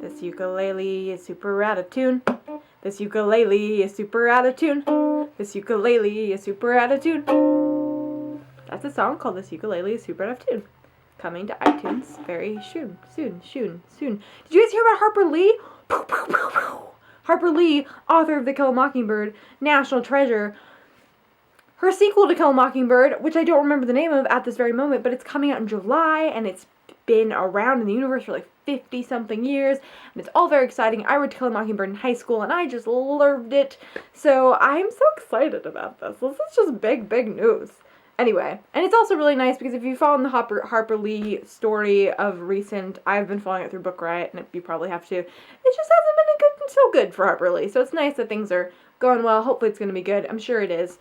This ukulele is super out of tune. This ukulele is super out of tune. This ukulele is super out of tune. That's a song called This Ukulele is Super Out of Tune. Coming to iTunes very soon. Did you guys hear about Harper Lee? Harper Lee, author of The Kill a Mockingbird, national treasure. Her sequel to Kill a Mockingbird, which I don't remember the name of at this very moment, but it's coming out in July, and it's been around in the universe for like 50-something years, and it's all very exciting. I read To Kill a Mockingbird in high school, and I just loved it, so I'm so excited about this. This is just big news. Anyway, and it's also really nice because if you follow the Harper Lee story of recent, I've been following it through Book Riot, and you probably have to, it just hasn't been so good for Harper Lee, so it's nice that things are going well. Hopefully it's going to be good. I'm sure it is.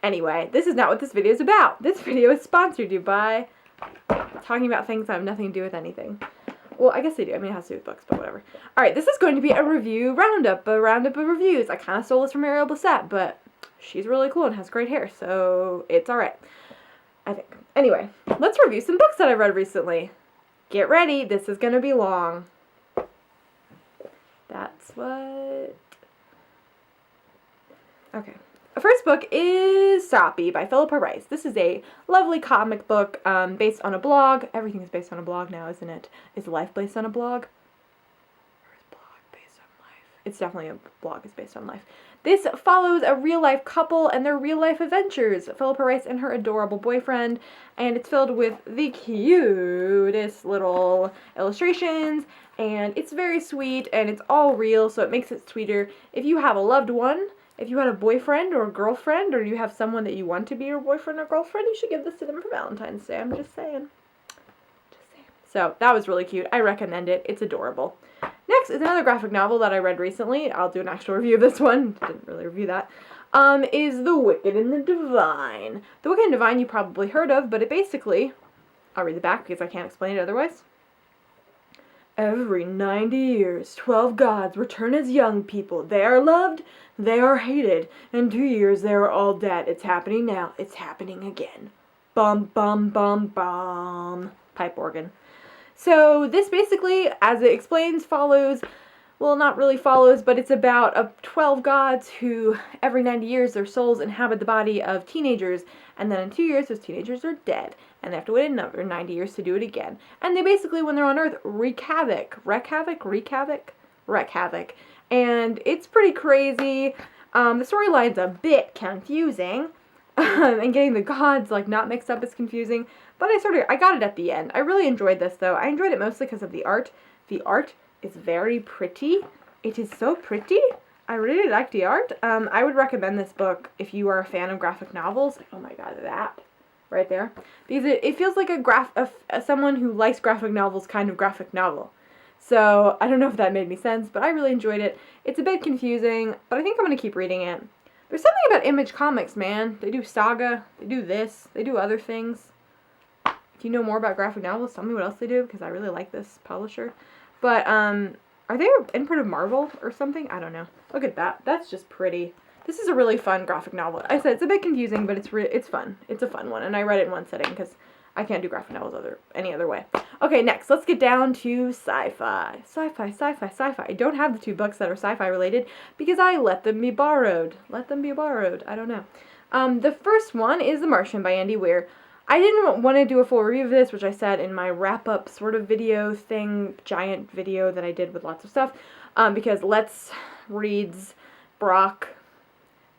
Anyway, this is not what this video is about. This video is sponsored you by talking about things that have nothing to do with anything. Well, I guess they do. I mean, it has to do with books, but whatever. Alright, this is going to be a review roundup, a roundup of reviews. I kind of stole this from Ariel Bissett, but she's really cool and has great hair, so it's alright, I think. Anyway, let's review some books that I read recently. Get ready, this is going to be long. That's what... Okay. The first book is Soppy by Philippa Rice. This is a lovely comic book based on a blog. Everything is based on a blog now, isn't it? Is life based on a blog? Or is blog based on life? It's definitely a blog is based on life. This follows a real-life couple and their real-life adventures. Philippa Rice and her adorable boyfriend. And it's filled with the cutest little illustrations. And it's very sweet and it's all real, so it makes it sweeter. If you have a loved one, if you had a boyfriend or a girlfriend, or you have someone that you want to be your boyfriend or girlfriend, you should give this to them for Valentine's Day. I'm just saying. So, that was really cute. I recommend it. It's adorable. Next is another graphic novel that I read recently. I'll do an actual review of this one. Didn't really review that. Is The Wicked and the Divine. The Wicked and Divine you probably heard of, but it basically... I'll read the back because I can't explain it otherwise. Every 90 years, 12 gods return as young people. They are loved, they are hated. In 2 years, they are all dead. It's happening now. It's happening again. Bum, bum, bum, bum. Pipe organ. So this basically, as it explains, follows... Well, not really follows, but it's about 12 gods who, every 90 years, their souls inhabit the body of teenagers, and then in 2 years, those teenagers are dead, and they have to wait another 90 years to do it again. And they basically, when they're on Earth, wreak havoc. And it's pretty crazy. The storyline's a bit confusing, and getting the gods, not mixed up is confusing, but I got it at the end. I really enjoyed this, though. I enjoyed it mostly because of the art. The art is very pretty. It is so pretty. I really like the art. I would recommend this book if you are a fan of graphic novels. Oh my god, that right there. Because it feels like someone who likes graphic novels kind of graphic novel. So, I don't know if that made any sense, but I really enjoyed it. It's a bit confusing, but I think I'm going to keep reading it. There's something about Image Comics, man. They do Saga, they do this, they do other things. If you know more about graphic novels, tell me what else they do, because I really like this publisher. But, are they an imprint of Marvel or something? I don't know. Look at that. That's just pretty. This is a really fun graphic novel. I said it's a bit confusing, but it's fun. It's a fun one, and I read it in one sitting because I can't do graphic novels any other way. Okay, next, let's get down to sci-fi. Sci-fi. I don't have the two books that are sci-fi related because I let them be borrowed. I don't know. The first one is The Martian by Andy Weir. I didn't want to do a full review of this, which I said in my wrap-up sort of video thing, giant video that I did with lots of stuff, because Let's Reads Brock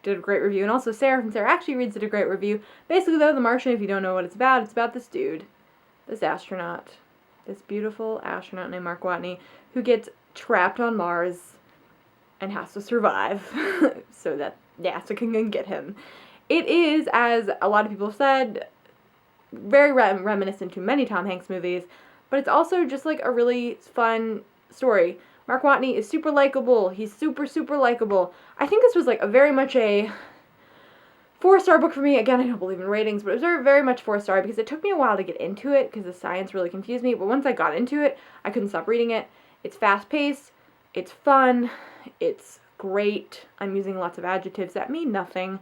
did a great review, and also Sarah from Sarah Actually Reads did a great review. Basically, though, The Martian, if you don't know what it's about this dude, this astronaut, this beautiful astronaut named Mark Watney, who gets trapped on Mars and has to survive so that NASA can get him. It is, as a lot of people said, very reminiscent to many Tom Hanks movies, but it's also just a really fun story. Mark Watney is super likable. He's super likable. I think this was very much a 4-star book for me. Again, I don't believe in ratings, but it was very, very much 4-star because it took me a while to get into it because the science really confused me, but once I got into it, I couldn't stop reading it. It's fast-paced, it's fun, it's great. I'm using lots of adjectives that mean nothing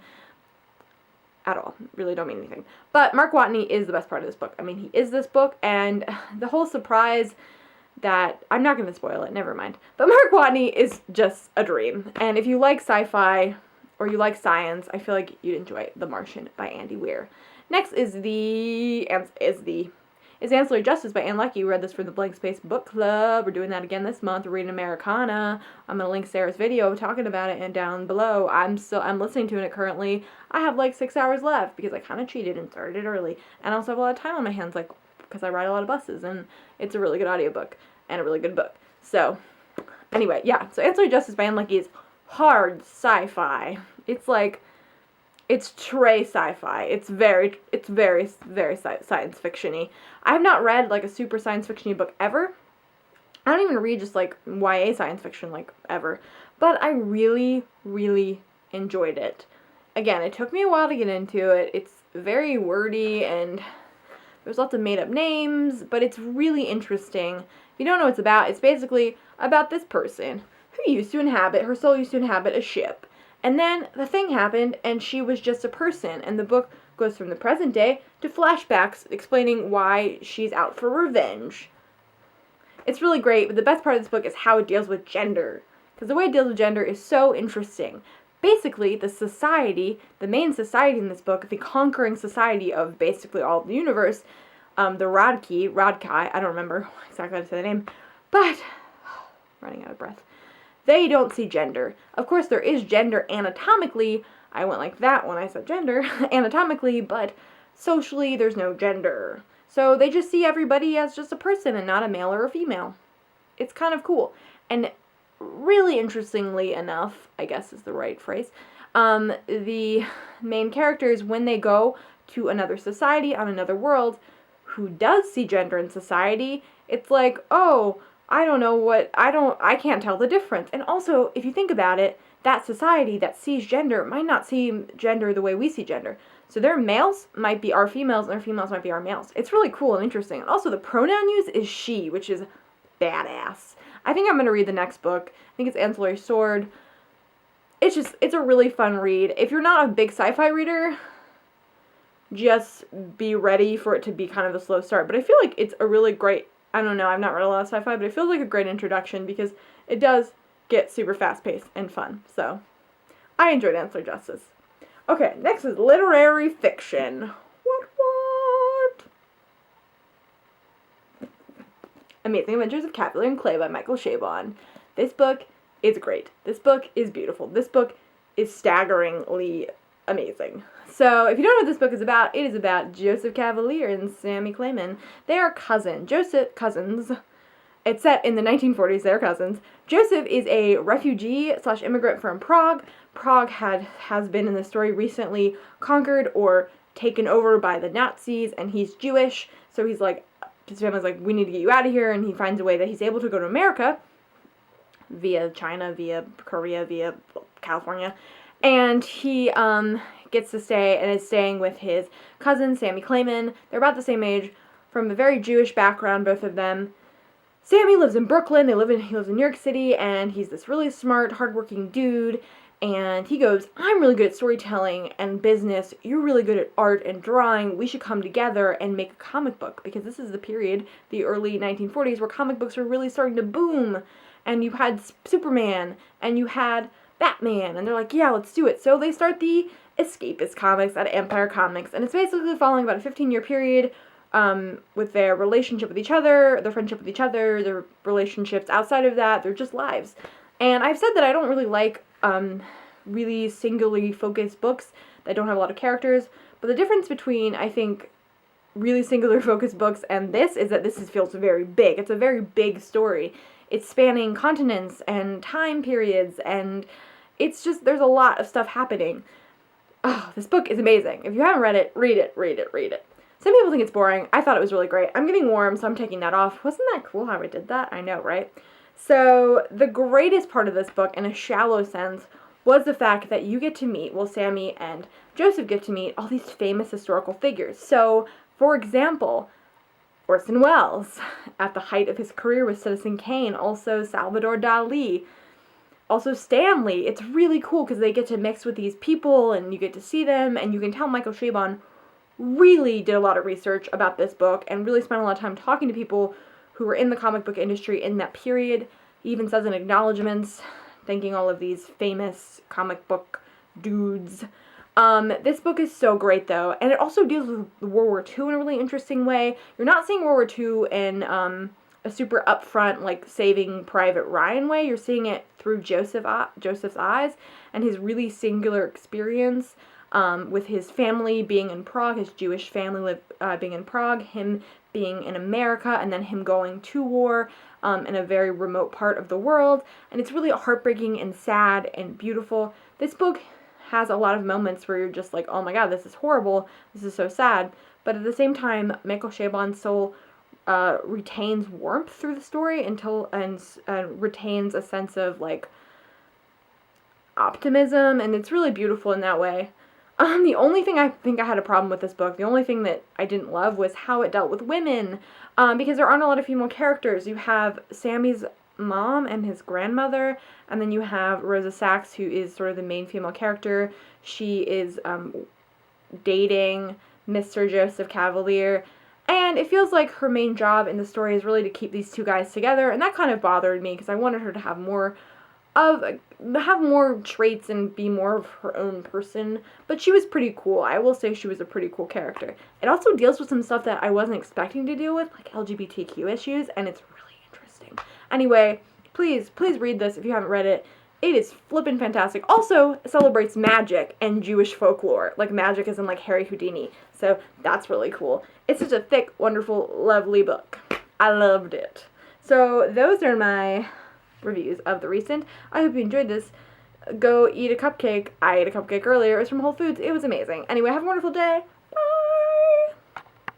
at all. Really don't mean anything. But Mark Watney is the best part of this book. I mean, he is this book, and the whole surprise that, I'm not going to spoil it, never mind. But Mark Watney is just a dream. And if you like sci-fi or you like science, I feel like you'd enjoy The Martian by Andy Weir. Next is Ancillary Justice by Anne Leckie. We read this for the Blank Space Book Club. We're doing that again this month. We're reading Americana. I'm going to link Sarah's video talking about it and down below. I'm listening to it currently. I have like 6 hours left because I kind of cheated and started it early. And I also have a lot of time on my hands, like, because I ride a lot of buses, and it's a really good audiobook and a really good book. So, anyway, yeah. So Ancillary Justice by Anne Leckie is hard sci-fi. It's like, it's Trey sci-fi. It's very, very science fiction-y. I have not read, like, a super science fiction-y book ever. I don't even read just, like, YA science fiction, like, ever. But I really, really enjoyed it. Again, it took me a while to get into it. It's very wordy, and there's lots of made-up names, but it's really interesting. If you don't know what it's about, it's basically about this person who her soul used to inhabit a ship. And then the thing happened, and she was just a person, and the book goes from the present day to flashbacks explaining why she's out for revenge. It's really great, but the best part of this book is how it deals with gender, because the way it deals with gender is so interesting. Basically, the main society in this book, the conquering society of basically all of the universe, the Rodkai, I don't remember exactly how to say the name, but, running out of breath. They don't see gender. Of course, there is gender anatomically. I went like that when I said gender, anatomically, but socially, there's no gender. So they just see everybody as just a person and not a male or a female. It's kind of cool. And really interestingly enough, I guess is the right phrase, the main characters, when they go to another society on another world who does see gender in society, it's like, oh, I can't tell the difference. And also, if you think about it, that society that sees gender might not see gender the way we see gender. So their males might be our females, and their females might be our males. It's really cool and interesting. And also, the pronoun used is she, which is badass. I think I'm going to read the next book. I think it's Ancillary Sword. It's a really fun read. If you're not a big sci-fi reader, just be ready for it to be kind of a slow start. But I feel like it's a really great, I don't know, I've not read a lot of sci-fi, but it feels like a great introduction because it does get super fast-paced and fun. So, I enjoyed Ancillary Justice. Okay, next is literary fiction. What? Amazing Adventures of Caterpillar and Clay by Michael Chabon. This book is great. This book is beautiful. This book is staggeringly amazing. So, if you don't know what this book is about, it is about Joseph Cavalier and Sammy Clayman. They are cousins. It's set in the 1940s. They're cousins. Joseph is a refugee/immigrant from Prague. Prague has been in the story recently conquered or taken over by the Nazis, and he's Jewish. So he's like, his family's like, we need to get you out of here, and he finds a way that he's able to go to America via China, via Korea, via California, and he gets to stay and is staying with his cousin, Sammy Clayman. They're about the same age, from a very Jewish background, both of them. Sammy lives in Brooklyn, he lives in New York City, and he's this really smart, hardworking dude, and he goes, I'm really good at storytelling and business, you're really good at art and drawing, we should come together and make a comic book, because this is the period, the early 1940s, where comic books were really starting to boom, and you had Superman, and you had Batman, and they're like, yeah, let's do it. So they start the Escapist Comics at Empire Comics, and it's basically following about a 15-year period with their relationship with each other, their friendship with each other, their relationships outside of that, they're just lives. And I've said that I don't really like really singularly focused books that don't have a lot of characters, but the difference between, I think, really singular focused books and this is that this feels very big. It's a very big story. It's spanning continents and time periods, and it's just, there's a lot of stuff happening. Oh, this book is amazing. If you haven't read it, read it. Some people think it's boring. I thought it was really great. I'm getting warm, so I'm taking that off. Wasn't that cool how I did that? I know, right? So, the greatest part of this book, in a shallow sense, was the fact that you get to meet, well, Sammy and Joseph get to meet all these famous historical figures. So, for example, Orson Welles, at the height of his career with Citizen Kane, also Salvador Dali, also Stanley. It's really cool because they get to mix with these people and you get to see them, and you can tell Michael Chabon really did a lot of research about this book and really spent a lot of time talking to people who were in the comic book industry in that period. He even says in acknowledgments, thanking all of these famous comic book dudes. This book is so great, though, and it also deals with World War II in a really interesting way. You're not seeing World War II in a super upfront, like, Saving Private Ryan way. You're seeing it through Joseph's eyes and his really singular experience with his family being in Prague, his Jewish family being in Prague, him being in America, and then him going to war in a very remote part of the world. And it's really heartbreaking and sad and beautiful. This book has a lot of moments where you're just like, oh my god, this is horrible, this is so sad. But at the same time, Michael Chabon's soul retains warmth through the story and retains a sense of, like, optimism, and it's really beautiful in that way. The only thing I think I had a problem with this book, the only thing that I didn't love was how it dealt with women, because there aren't a lot of female characters. You have Sammy's mom and his grandmother, and then you have Rosa Sachs, who is sort of the main female character. She is dating Mr. Joseph Cavalier, and it feels like her main job in the story is really to keep these two guys together, and that kind of bothered me because I wanted her to have more traits and be more of her own person. But she was pretty cool. I will say she was a pretty cool character. It also deals with some stuff that I wasn't expecting to deal with, like LGBTQ issues, and it's really interesting. Anyway, please read this if you haven't read it. It is flippin' fantastic. Also, it celebrates magic and Jewish folklore. Like, magic is in, like, Harry Houdini. So, that's really cool. It's such a thick, wonderful, lovely book. I loved it. So, those are my reviews of the recent. I hope you enjoyed this. Go eat a cupcake. I ate a cupcake earlier. It was from Whole Foods. It was amazing. Anyway, have a wonderful day.